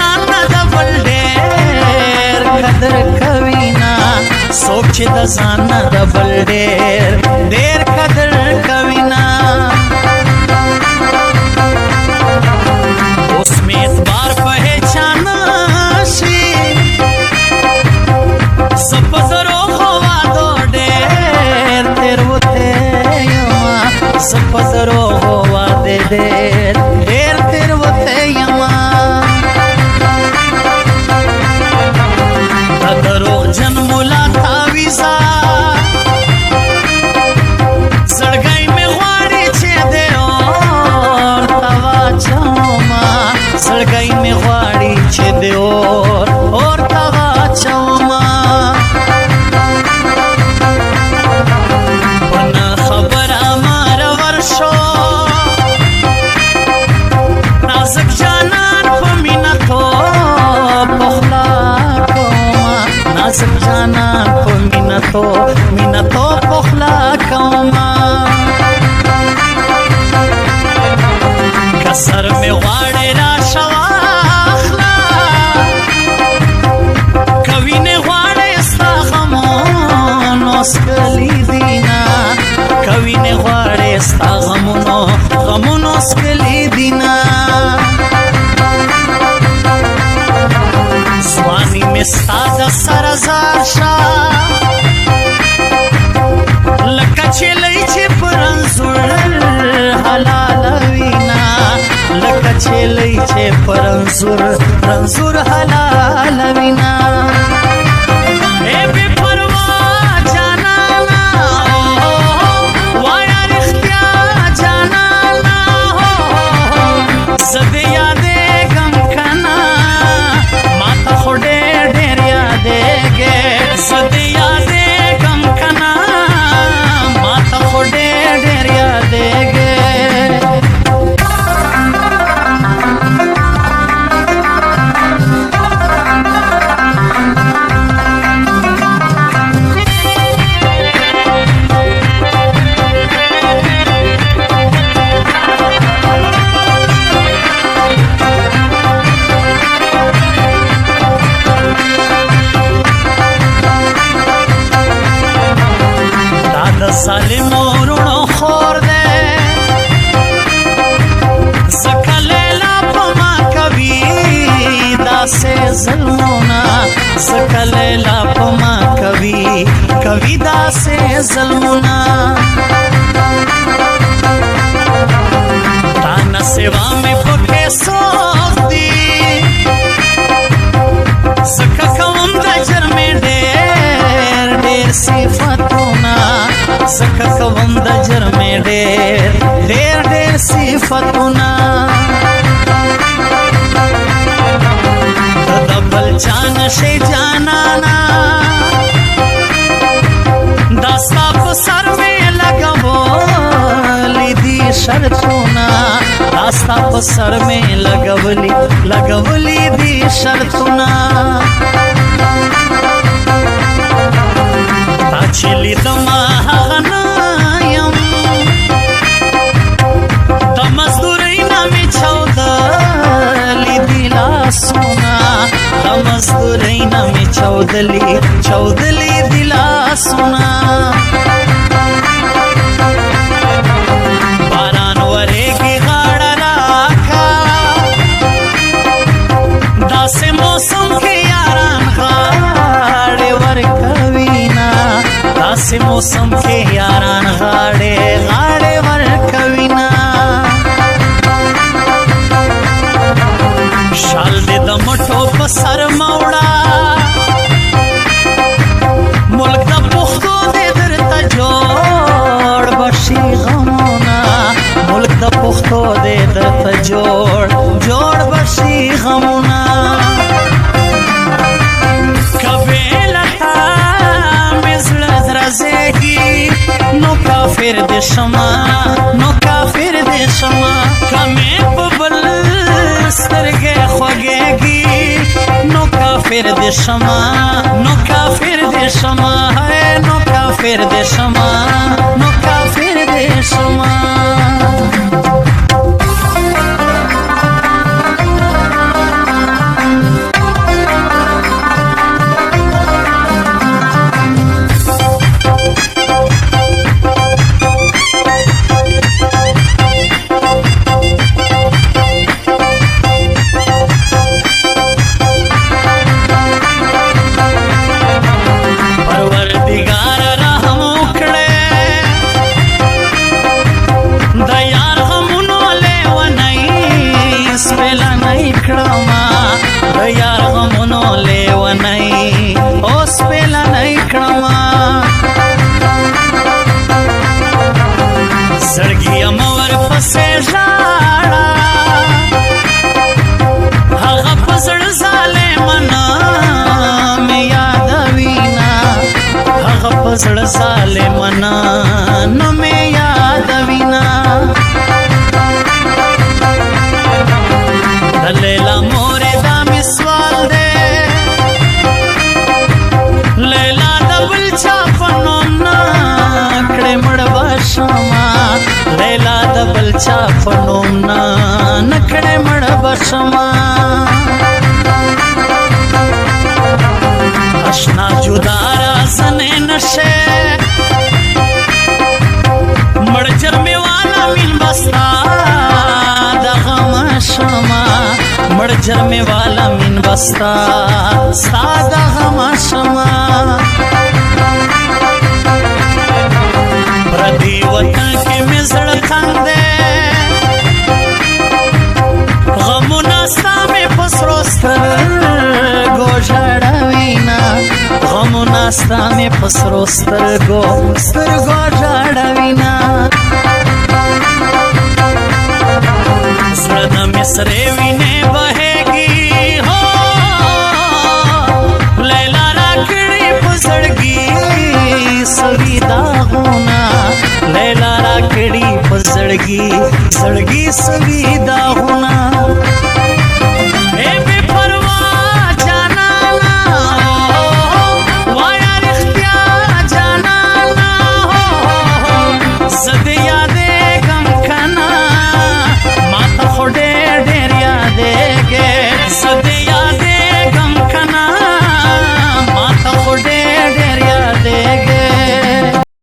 ځان نه د بل ډېر قدر کوي نه څوک چې د ځان نه د بل ډېر قدر کوي نه اوس مې اعتبار په هیچا نشي زه په دروغو وعدو ډېر تېروتی یمه زه په دروغو وعدې ډېر تېروتی یمه د دروغجن ملا تاویزه زړګی مې غواړي چې دی اور ته واچومه زړګی مې غواړي چې دی اور ته واچومه په نه خبره ماره ورشو نازک جانان په مینه توب پخلا کومه نازک جانان په مینه توب پخلا کومه که سر مې غواړې راشه واخله که وینې غواړې ستا غمونو څکلي دي نه که وینې غواړې ستا غمونو څکلي دي نه ځواني مې ستا د سره زار شه لکه چیلۍ چې په رنځور حلالوي نه لکه چیلۍ چې په رنځور حلالوي نه ای بې پروا جانانه وایه رښتیا جانانه زه دې یادېږم که نه ما ته خو ډېر یادېږې زه دې یادېږم که نه ما ته خو ډېر یادېږې ظالم ورونو خور دی ځکه لیلا په ما کوي داسې ظلمونه ځکه لیلا په ما کوي داسې ظلمونه تا نه سوا مې پکې څوک دي ځکه کوم د جرمې ډېر صفتونه ځکه کوم د جرمې ډېر صفتونه ته د بل چا نشې جانانه دا ستا په سر مې لګولي دي شرطونه دا ستا په سر مې لګولي دي شرطونه تا چې لیدمه هغه نه یم د مزدورۍ نه مې چاودلي دي لاسونه د مزدورۍ نه مې چاودلي دي لاسونه باران ورېږي غاړه راکړه داسې موسم کې یاران غاړې ورکوي نه داسې موسم کې یاران غاړې ورکوي نه شال دې د مټو په سر موړه ملک د پښتو دې درته جوړ بشي غمونه ملک د پښتو دې درته جوړ بشي غمونه نو کافر دې شمه کمې په بل سترګې خوږېږي نو کافر دې شمه نو کافر دې شمه زړه ظالمنا نو مې یادوینا د لیلا مورې دا مې سوال دی لیلا د بل چا په نوم نه کړې مړ به شمه لیلا د بل چا په نوم نه کړې مړ به شمه اشنا جدا رازنې نشه مړ جرمې والا مين بستا د غم شمه مړ جرمې والا مين بستا ستا د غم شمه پردي وطن کې مې زړه تنګ دی غمونه ستا مې په سرو سترګو ژړوينا غمونه ستا مې په سرو سترګو ژړوينا زړه د مې سرې وینې بهېږي هو لیلا راکړې په زړګي سوي داغونه لیلا راکړې په زړګي سوي